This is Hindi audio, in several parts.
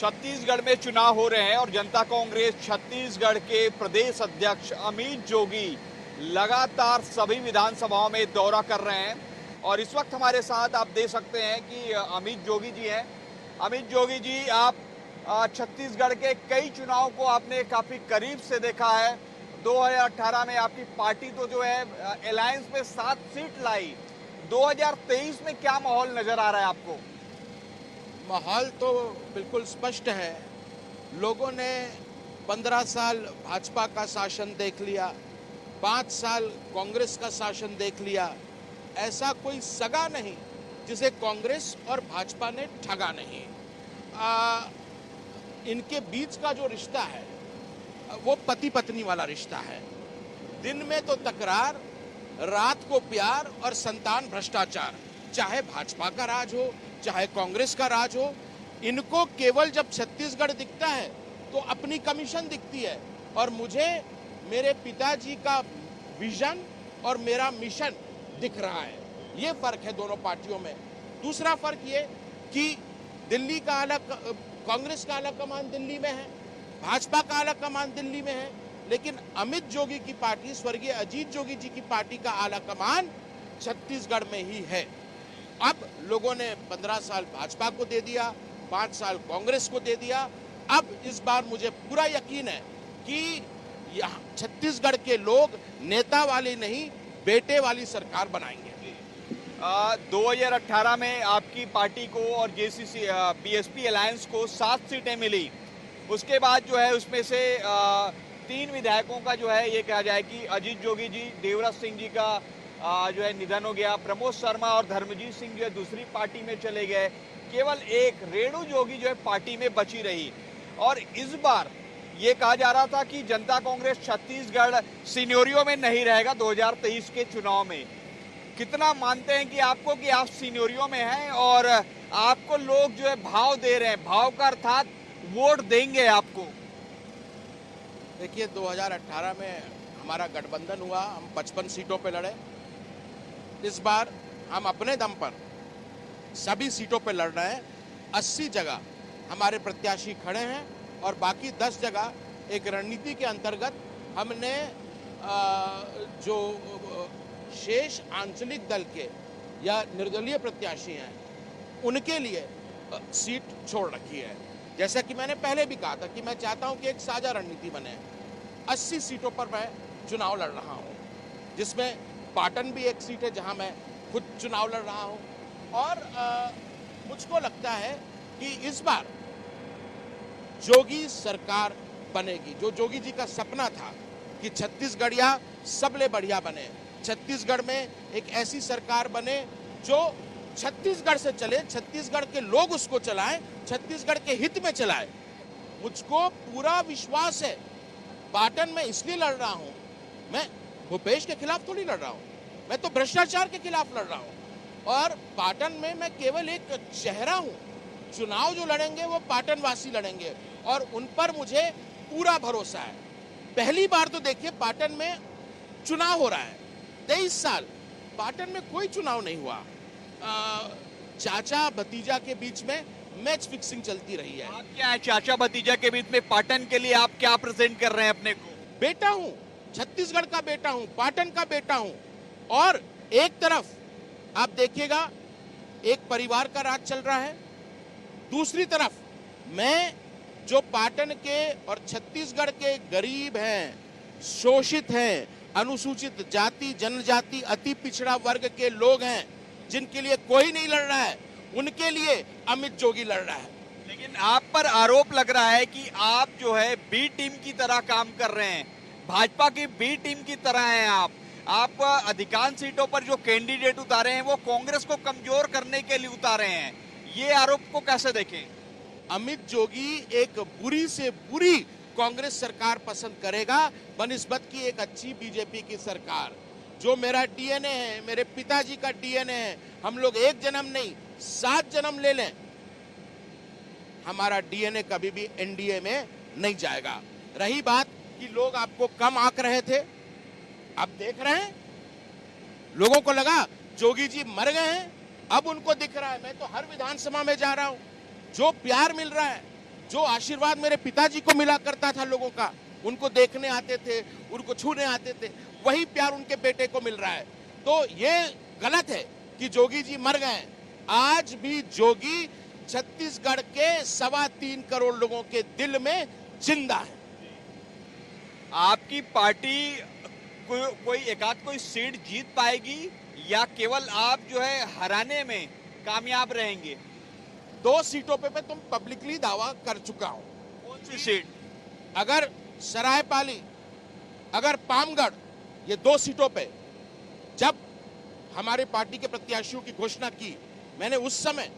छत्तीसगढ़ में चुनाव हो रहे हैं और जनता कांग्रेस छत्तीसगढ़ के प्रदेश अध्यक्ष अमित जोगी लगातार सभी विधानसभाओं में दौरा कर रहे हैं। और इस वक्त हमारे साथ आप देख सकते हैं कि अमित जोगी जी हैं। अमित जोगी जी, आप छत्तीसगढ़ के कई चुनाव को आपने काफी करीब से देखा है। 2018 में आपकी पार्टी तो जो है अलायंस में 7 सीट लाई। 2023 में क्या माहौल नजर आ रहा है आपको? माहौल तो बिल्कुल स्पष्ट है। लोगों ने 15 साल भाजपा का शासन देख लिया, 5 साल कांग्रेस का शासन देख लिया। ऐसा कोई सगा नहीं जिसे कांग्रेस और भाजपा ने ठगा नहीं। इनके बीच का जो रिश्ता है वो पति पत्नी वाला रिश्ता है। दिन में तो तकरार, रात को प्यार और संतान भ्रष्टाचार। चाहे भाजपा का राज हो चाहे कांग्रेस का राज हो, इनको केवल जब छत्तीसगढ़ दिखता है तो अपनी कमीशन दिखती है। और मुझे मेरे पिताजी का विजन और मेरा मिशन दिख रहा है। ये फर्क है दोनों पार्टियों में। दूसरा फर्क ये कि दिल्ली का अलग, कांग्रेस का अलग कमान दिल्ली में है, भाजपा का अलग कमान दिल्ली में है, लेकिन अमित जोगी की पार्टी, स्वर्गीय अजीत जोगी जी की पार्टी का आला कमान छत्तीसगढ़ में ही है। अब लोगों ने 15 साल भाजपा को दे दिया, 5 साल कांग्रेस को दे दिया। अब इस बार मुझे पूरा यकीन है कि यहाँ छत्तीसगढ़ के लोग नेता वाली नहीं, बेटे वाली सरकार बनाएंगे। 2018 में आपकी पार्टी को और जेसीसी बीएसपी अलायंस को 7 सीटें मिली। उसके बाद जो है उसमें से 3 विधायकों का जो है ये कहा जाए कि अजीत जोगी जी, देवराज सिंह जी का जो है निधन हो गया, प्रमोद शर्मा और धर्मजीत सिंह जो है दूसरी पार्टी में चले गए। केवल एक रेणु जोगी जो है पार्टी में बची रही। और इस बार ये कहा जा रहा था कि जनता कांग्रेस छत्तीसगढ़ सीनियोरियो में नहीं रहेगा 2023 के चुनाव में। कितना मानते हैं कि आपको कि आप सीनियोरियो में हैं और आपको लोग जो है भाव दे रहे हैं, भाव का अर्थात वोट देंगे आपको? देखिए, 2018 में हमारा गठबंधन हुआ, हम 55 सीटों पे लड़े। इस बार हम अपने दम पर सभी सीटों पे लड़ रहे हैं। 80 जगह हमारे प्रत्याशी खड़े हैं और बाकी 10 जगह एक रणनीति के अंतर्गत हमने जो शेष आंचलिक दल के या निर्दलीय प्रत्याशी हैं उनके लिए सीट छोड़ रखी है। जैसा कि मैंने पहले भी कहा था कि मैं चाहता हूं कि एक साझा रणनीति बने। 80 सीटों पर मैं चुनाव लड़ रहा हूं, जिसमें पाटन भी एक सीट है जहां मैं खुद चुनाव लड़ रहा हूं। और मुझको लगता है कि इस बार जोगी सरकार बनेगी। जो जोगी जी का सपना था कि छत्तीसगढ़िया सबले बढ़िया बने, छत्तीसगढ़ में एक ऐसी सरकार बने जो छत्तीसगढ़ से चले, छत्तीसगढ़ के लोग उसको चलाएं, छत्तीसगढ़ के हित में चलाएं। मुझको पूरा विश्वास है। पाटन में इसलिए लड़ रहा हूं, मैं भूपेश के खिलाफ थोड़ी लड़ रहा हूं, मैं तो भ्रष्टाचार के खिलाफ लड़ रहा हूं। और पाटन में मैं केवल एक चेहरा हूं। चुनाव जो लड़ेंगे वो पाटन वासी लड़ेंगे और उन पर मुझे पूरा भरोसा है। पहली बार तो देखिए पाटन में चुनाव हो रहा है। 23 साल पाटन में कोई चुनाव नहीं हुआ। चाचा भतीजा के बीच में मैच फिक्सिंग चलती रही है। आप क्या है चाचा भतीजा के बीच में पाटन के लिए आप क्या प्रेजेंट कर रहे हैं अपने को? बेटा हूं, छत्तीसगढ़ का बेटा हूं, पाटन का बेटा हूं। और एक तरफ आप देखिएगा एक परिवार का राज चल रहा है, दूसरी तरफ मैं जो पाटन के और छत्तीसगढ़ के गरीब हैं, शोषित हैं, अनुसूचित जाति जनजाति अति पिछड़ा वर्ग के लोग हैं, जिनके लिए कोई नहीं लड़ रहा है, उनके लिए अमित जोगी लड़ रहा है। लेकिन आप पर आरोप लग रहा है कि आप जो है बी टीम की तरह काम कर रहे हैं, भाजपा की बी टीम की तरह हैं आप अधिकांश सीटों पर जो कैंडिडेट उतारे हैं वो कांग्रेस को कमजोर करने के लिए उतारे हैं। ये आरोप को कैसे देखें? अमित जोगी एक बुरी से बुरी कांग्रेस सरकार पसंद करेगा बनिस्बत की एक अच्छी बीजेपी की सरकार। जो मेरा डीएनए है, मेरे पिताजी का डीएनए है, हम लोग एक जन्म नहीं 7 जन्म ले लें, हमारा डीएनए कभी भी एनडीए में नहीं जाएगा। रही बात कि लोग आपको कम आंक रहे थे, अब देख रहे हैं, लोगों को लगा जोगी जी मर गए हैं, अब उनको दिख रहा है। मैं तो हर विधानसभा में जा रहा हूं, जो प्यार मिल रहा है, जो आशीर्वाद मेरे पिताजी को मिला करता था लोगों का, उनको देखने आते थे, उनको छूने आते थे, वही प्यार उनके बेटे को मिल रहा है। तो ये गलत है कि जोगी जी मर गए। आज भी जोगी छत्तीसगढ़ के 3.25 करोड़ लोगों के दिल में जिंदा है। आपकी पार्टी कोई एकाध कोई सीट जीत पाएगी या केवल आप जो है हराने में कामयाब रहेंगे? 2 सीटों पे मैं तुम पब्लिकली दावा कर चुका हूं। कौन सी सीट? अगर सरायपाली, अगर पामगढ़, ये 2 सीटों पे जब हमारे पार्टी के प्रत्याशियों की घोषणा की, मैंने उस समय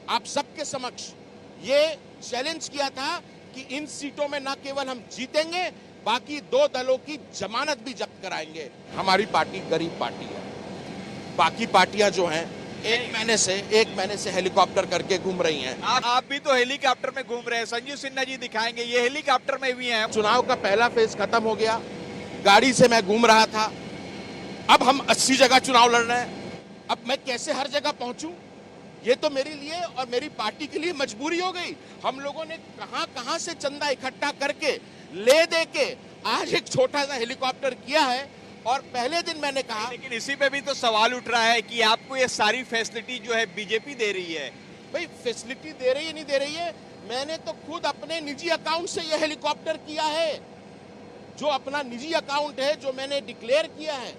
आप सबके समक्ष ये चैलेंज किया था कि इन सीटों में न केवल हम जीतेंगे, बाकी 2 दलों की जमानत भी जब्त कराएंगे। हमारी पार्टी गरीब पार्टी है। बाकी पार्टियां जो हैं एक महीने से हेलीकॉप्टर करके घूम रही हैं। आप भी तो हेलीकॉप्टर में घूम रहे हैं। संजीव सिन्हा जी दिखाएंगे, ये हेलीकॉप्टर में भी हैं। चुनाव का पहला फेज खत्म हो गया, गाड़ी से मैं घूम रहा था। अब हम 80 जगह चुनाव लड़ रहे हैं। अब मैं कैसे हर जगह पहुंचूं? ये तो मेरे लिए और मेरी पार्टी के लिए मजबूरी हो गई। हम लोगों ने कहां से चंदा इकट्ठा करके ले दे के आज एक छोटा सा हेलीकॉप्टर किया है। और पहले दिन मैंने कहा, लेकिन इसी पे भी तो सवाल उठ रहा है कि आपको ये सारी फैसिलिटी जो है बीजेपी दे रही है। भाई फैसिलिटी दे रही है नहीं दे रही है, मैंने तो खुद अपने निजी अकाउंट से यह हेलीकॉप्टर किया है। जो अपना निजी अकाउंट है, जो मैंने डिक्लेयर किया है,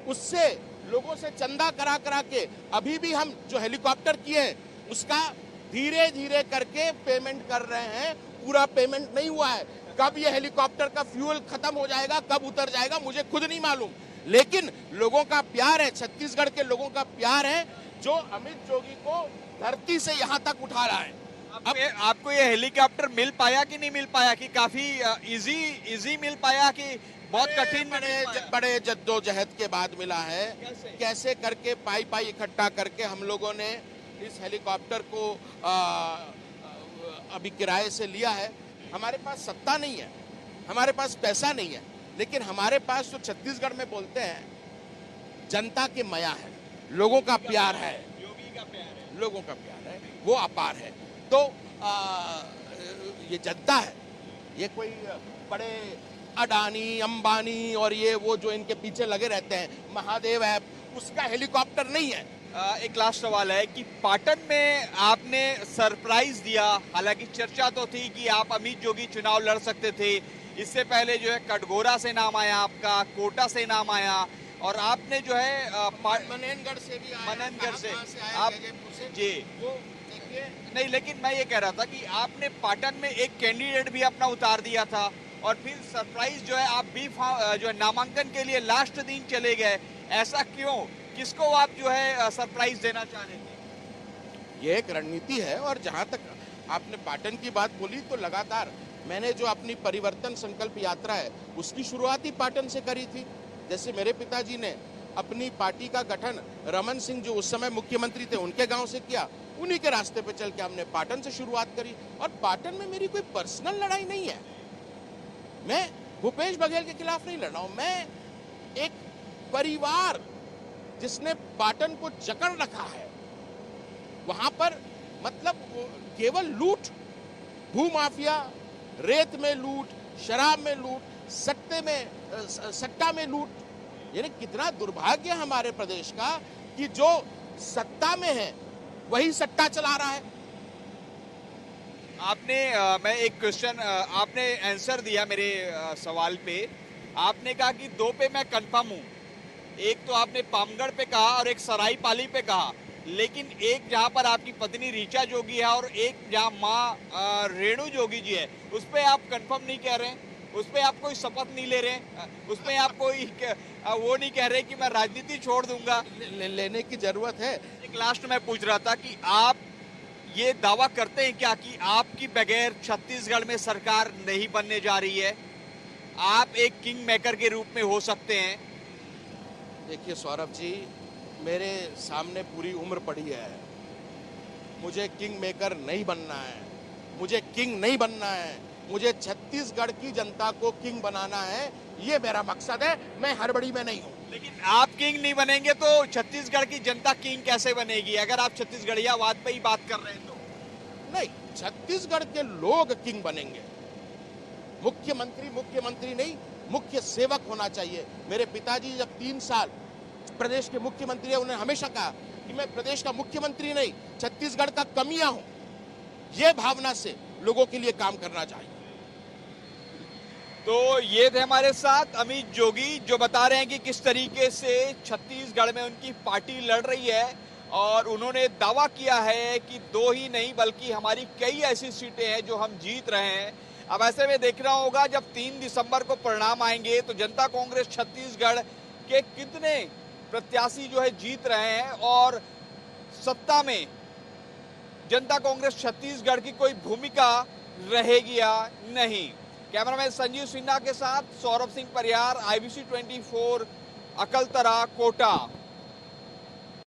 उससे लोगों से चंदा करा करा के अभी भी हम जो हेलीकॉप्टर किए हैं उसका धीरे धीरे करके पेमेंट कर रहे हैं। पूरा पेमेंट नहीं हुआ है। कब ये हेलीकॉप्टर का फ्यूल खत्म हो जाएगा, कब उतर जाएगा, मुझे खुद नहीं मालूम। लेकिन लोगों का प्यार है, छत्तीसगढ़ के लोगों का प्यार है, जो अमित जोगी को धरती से यहाँ तक उठा रहा है। अब आपको ये हेलीकॉप्टर मिल पाया कि नहीं मिल पाया, कि काफी इजी मिल पाया कि बहुत कठिन? बड़े जद्दोजहद के बाद मिला है। कैसे करके पाई इकट्ठा करके हम लोगों ने इस हेलीकॉप्टर को अभी किराए से लिया है। हमारे पास सत्ता नहीं है, हमारे पास पैसा नहीं है, लेकिन हमारे पास जो छत्तीसगढ़ में बोलते हैं जनता की माया है, लोगों का प्यार है, लोगों का प्यार है, वो अपार है। तो ये जनता है, ये कोई बड़े अडानी अंबानी और ये वो जो इनके पीछे लगे रहते हैं, महादेव ऐप, उसका हेलीकॉप्टर नहीं है। एक लास्ट सवाल है कि पाटन में आपने सरप्राइज दिया। हालांकि चर्चा तो थी कि आप अमित जोगी चुनाव लड़ सकते थे। इससे पहले जो है कटघोरा से नाम आया आपका, कोटा से नाम आया, और आपने जो है मननगढ़ से भी आया, मननगढ़ से आप जी नहीं, लेकिन मैं ये कह रहा था कि आपने पाटन में एक कैंडिडेट भी अपना उतार दिया था और फिर सरप्राइज जो है आप भी जो है नामांकन के लिए लास्ट दिन चले गए। ऐसा क्यों? किसको आप जो है सरप्राइज देना चाह रहे थे? ये एक रणनीति है। और जहां तक आपने पाटन की बात बोली, तो लगातार मैंने जो अपनी परिवर्तन संकल्प यात्रा है उसकी शुरुआत ही पाटन से करी थी। जैसे मेरे पिताजी ने अपनी पार्टी का गठन रमन सिंह जो उस समय मुख्यमंत्री थे उनके गांव से किया, उन्हीं के रास्ते पे चल के हमने पाटन से शुरुआत करी। और पाटन में मेरी कोई पर्सनल लड़ाई नहीं है। मैं भूपेश बघेल के खिलाफ नहीं लड़ रहा हूं। मैं एक परिवार जिसने पाटन को जकड़ रखा है, वहां पर मतलब केवल लूट, भूमाफिया, रेत में लूट, शराब में लूट, सट्टा में लूट, यानी कितना दुर्भाग्य है हमारे प्रदेश का कि जो सत्ता में है वही सट्टा चला रहा है। आपने मैं एक क्वेश्चन आपने आंसर दिया मेरे सवाल पे। आपने कहा कि 2 पे मैं कंफर्म हूं। एक तो आपने पामगढ़ पे कहा और एक सरायपाली पे कहा, लेकिन एक जहां पर आपकी पत्नी रीचा जोगी है और एक जहां मां रेणु जोगी जी है, उस पे आप कंफर्म नहीं कह रहे हैं, उस पे आप कोई शपथ नहीं ले रहे हैं, उस पे आप कोई वो नहीं कह रहे कि मैं राजनीति छोड़ दूंगा। लेने की जरूरत है। एक लास्ट में पूछ रहा था कि आप ये दावा करते हैं क्या कि आपकी बगैर छत्तीसगढ़ में सरकार नहीं बनने जा रही है? आप एक किंग मेकर के रूप में हो सकते हैं? देखिए सौरभ जी, मेरे सामने पूरी उम्र पड़ी है। मुझे किंग मेकर नहीं बनना है, मुझे किंग नहीं बनना है, मुझे छत्तीसगढ़ की जनता को किंग बनाना है। ये मेरा मकसद है। मैं हड़बड़ी में नहीं हूँ। लेकिन आप किंग नहीं बनेंगे तो छत्तीसगढ़ की जनता किंग कैसे बनेगी? अगर आप छत्तीसगढ़ियावाद पे ही बात कर रहे हैं तो नहीं, छत्तीसगढ़ के लोग किंग बनेंगे। मुख्यमंत्री नहीं, मुख्य सेवक होना चाहिए। मेरे पिताजी जब 3 साल प्रदेश के मुख्यमंत्री है, उन्होंने हमेशा कहा कि मैं प्रदेश का मुख्यमंत्री नहीं, छत्तीसगढ़ का कमियां हूं। ये भावना से लोगों के लिए काम करना चाहिए। तो ये थे हमारे साथ अमित जोगी, जो बता रहे हैं कि किस तरीके से छत्तीसगढ़ में उनकी पार्टी लड़ रही है और उन्होंने दावा किया है कि 2 ही नहीं बल्कि हमारी कई ऐसी सीटें हैं जो हम जीत रहे हैं। अब ऐसे में देखना होगा जब 3 दिसंबर को परिणाम आएंगे तो जनता कांग्रेस छत्तीसगढ़ के कितने प्रत्याशी जो है जीत रहे हैं और सत्ता में जनता कांग्रेस छत्तीसगढ़ की कोई भूमिका रहेगी या नहीं। कैमरामैन संजीव सिन्हा के साथ सौरभ सिंह परियार, IBC 24 अकलतरा, कोटा।